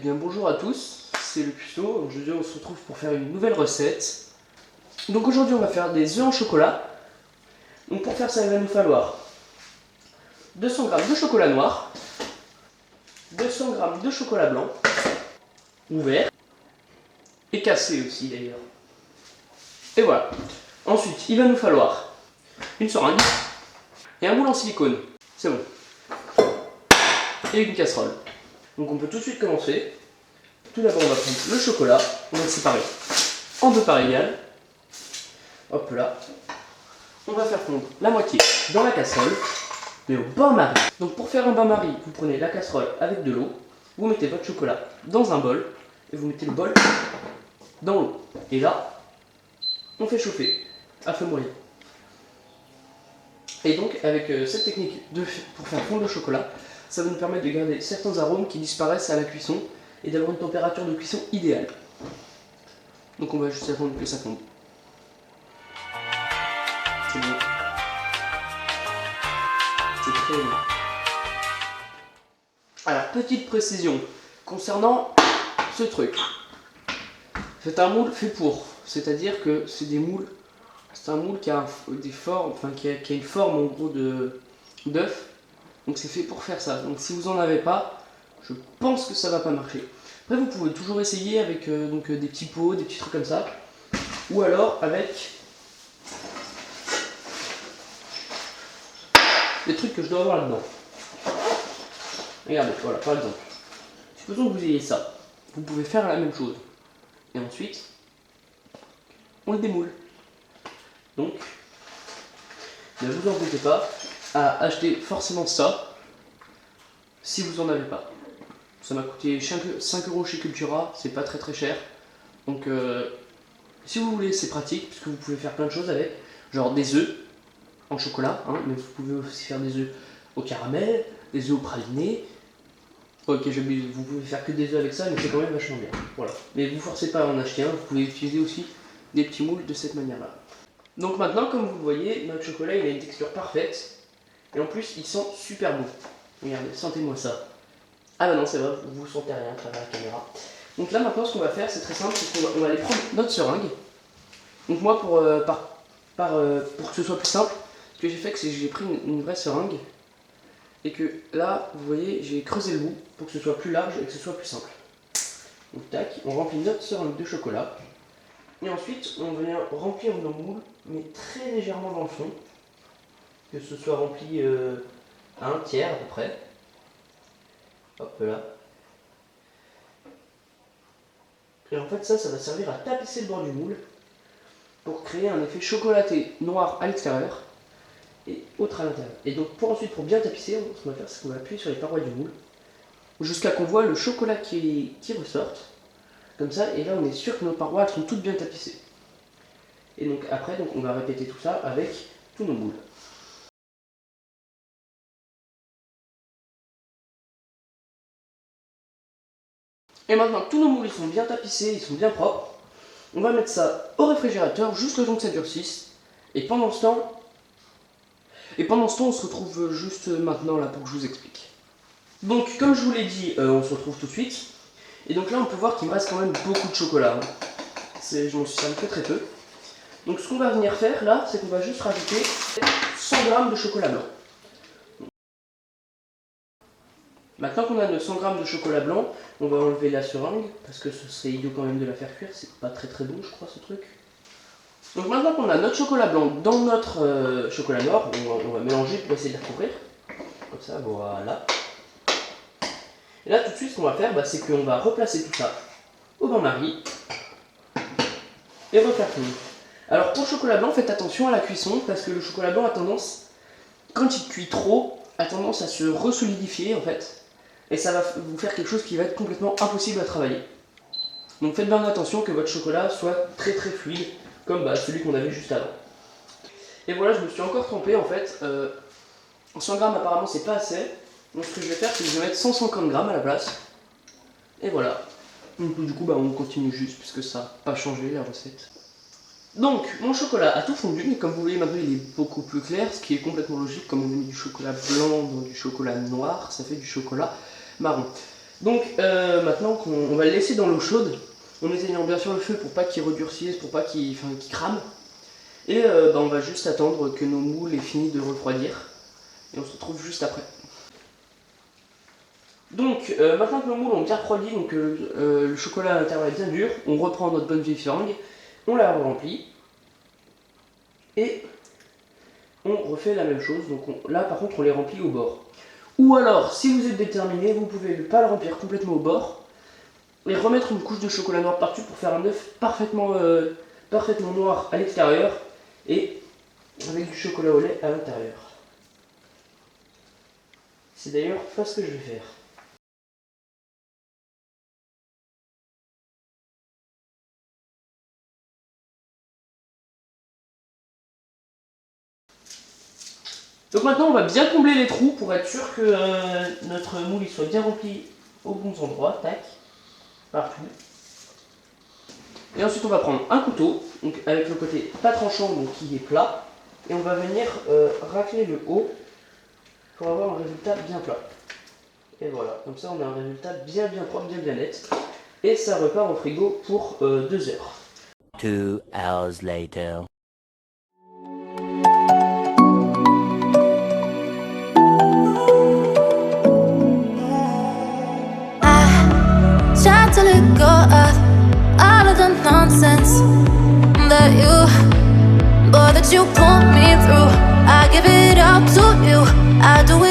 bien bonjour à tous, c'est le Puceau. Aujourd'hui on se retrouve pour faire une nouvelle recette. Donc aujourd'hui on va faire des œufs en chocolat. Donc pour faire ça il va nous falloir 200 g de chocolat noir, 200 g de chocolat blanc, ouvert, et cassé aussi d'ailleurs. Et voilà. Ensuite il va nous falloir une seringue et un moule en silicone. C'est bon. Et une casserole. Donc on peut tout de suite commencer. Tout d'abord on va prendre le chocolat, on va le séparer en deux parts égales. Hop là. On va faire fondre la moitié dans la casserole, mais au bain-marie. Donc pour faire un bain-marie, vous prenez la casserole avec de l'eau, vous mettez votre chocolat dans un bol, et vous mettez le bol dans l'eau. Et là, on fait chauffer à feu moyen. Et donc avec cette technique pour faire fondre le chocolat, ça va nous permettre de garder certains arômes qui disparaissent à la cuisson et d'avoir une température de cuisson idéale. Donc on va juste attendre que ça fonde. C'est bon. C'est très bon. Alors, petite précision concernant ce truc. C'est un moule fait pour. C'est-à-dire que c'est des moules. C'est un moule qui a des formes, enfin qui a une forme en gros d'œuf. Donc c'est fait pour faire ça. Donc si vous en avez pas, je pense que ça va pas marcher. Après vous pouvez toujours essayer avec des petits pots, des petits trucs comme ça. Ou alors avec des trucs que je dois avoir là-dedans. Regardez, voilà, par exemple. Supposons que vous ayez ça. Vous pouvez faire la même chose. Et ensuite, on le démoule. Donc, ne vous embêtez pas à acheter forcément ça si vous en avez pas. Ça m'a coûté 5 € chez Cultura, c'est pas très cher. Donc, si vous voulez, c'est pratique, puisque vous pouvez faire plein de choses avec. Genre des œufs en chocolat, hein, mais vous pouvez aussi faire des œufs au caramel, des œufs au praliné. Ok, j'abuse, vous pouvez faire que des œufs avec ça, mais c'est quand même vachement bien. Voilà. Mais vous forcez pas à en acheter un, vous pouvez utiliser aussi des petits moules de cette manière-là. Donc maintenant, comme vous le voyez, notre chocolat il a une texture parfaite. Et en plus, il sent super bon. Regardez, sentez-moi ça. Ah bah non, c'est vrai, vous sentez rien à travers la caméra. Donc là, maintenant, ce qu'on va faire, c'est très simple, c'est qu'on va aller prendre notre seringue. Donc moi, pour que ce soit plus simple, ce que j'ai fait, c'est que j'ai pris une vraie seringue. Et que là, vous voyez, j'ai creusé le bout pour que ce soit plus large et que ce soit plus simple. Donc tac, on remplit notre seringue de chocolat. Et ensuite, on vient remplir nos moules, mais très légèrement dans le fond. Que ce soit rempli à un tiers à peu près. Hop là. Et en fait, ça va servir à tapisser le bord du moule pour créer un effet chocolaté noir à l'extérieur et autre à l'intérieur. Et donc pour bien tapisser, ce qu'on va faire, c'est qu'on va appuyer sur les parois du moule jusqu'à qu'on voit le chocolat qui ressorte. Comme ça, et là on est sûr que nos parois elles sont toutes bien tapissées. Et donc après, on va répéter tout ça avec tous nos moules. Et maintenant que tous nos moules ils sont bien tapissés, ils sont bien propres, on va mettre ça au réfrigérateur juste le temps que ça durcisse. Et pendant ce temps, on se retrouve juste maintenant là pour que je vous explique. Donc comme je vous l'ai dit, on se retrouve tout de suite. Et donc là on peut voir qu'il me reste quand même beaucoup de chocolat. Hein. Je m'en suis servi que très peu. Donc ce qu'on va venir faire là, c'est qu'on va juste rajouter 100 g de chocolat blanc. Maintenant qu'on a nos 100 g de chocolat blanc, on va enlever la seringue, parce que ce serait idiot quand même de la faire cuire, c'est pas très bon je crois ce truc. Donc maintenant qu'on a notre chocolat blanc dans notre chocolat noir, on va mélanger pour essayer de la recouvrir. Comme ça, voilà. Et là tout de suite ce qu'on va faire, c'est qu'on va replacer tout ça au bain-marie et refaire fondre. Alors pour le chocolat blanc, faites attention à la cuisson, parce que le chocolat blanc a tendance, quand il cuit trop, a tendance à se resolidifier en fait. Et ça va vous faire quelque chose qui va être complètement impossible à travailler. Donc faites bien attention que votre chocolat soit très fluide, comme celui qu'on avait juste avant. Et voilà, je me suis encore trompé en fait. 100 g apparemment c'est pas assez. Donc ce que je vais faire, c'est que je vais mettre 150 g à la place. Et voilà. Donc du coup on continue juste, puisque ça n'a pas changé la recette. Donc mon chocolat a tout fondu, mais comme vous voyez maintenant il est beaucoup plus clair, ce qui est complètement logique. Comme on a mis du chocolat blanc dans du chocolat noir, ça fait du chocolat marron. Donc maintenant qu'on va le laisser dans l'eau chaude, en éteignant bien sûr le feu pour pas qu'il redurcisse, pour pas qu'il crame. Et on va juste attendre que nos moules aient fini de refroidir. Et on se retrouve juste après. Donc maintenant que nos moules ont bien refroidi, donc le chocolat à l'intérieur est bien dur, on reprend notre bonne vieille seringue, on la remplit. Et on refait la même chose. Donc là par contre on les remplit au bord. Ou alors, si vous êtes déterminé, vous pouvez ne pas le remplir complètement au bord et remettre une couche de chocolat noir par-dessus pour faire un œuf parfaitement noir à l'extérieur et avec du chocolat au lait à l'intérieur. C'est d'ailleurs pas ce que je vais faire. Donc maintenant on va bien combler les trous pour être sûr que notre moule soit bien rempli aux bons endroits, tac, partout. Et ensuite on va prendre un couteau, donc avec le côté pas tranchant, donc qui est plat, et on va venir racler le haut pour avoir un résultat bien plat. Et voilà, comme ça on a un résultat bien propre, bien net. Et ça repart au frigo pour 2 heures. 2 hours later. To let go of all of the nonsense that you put me through. I give it up to you. I do it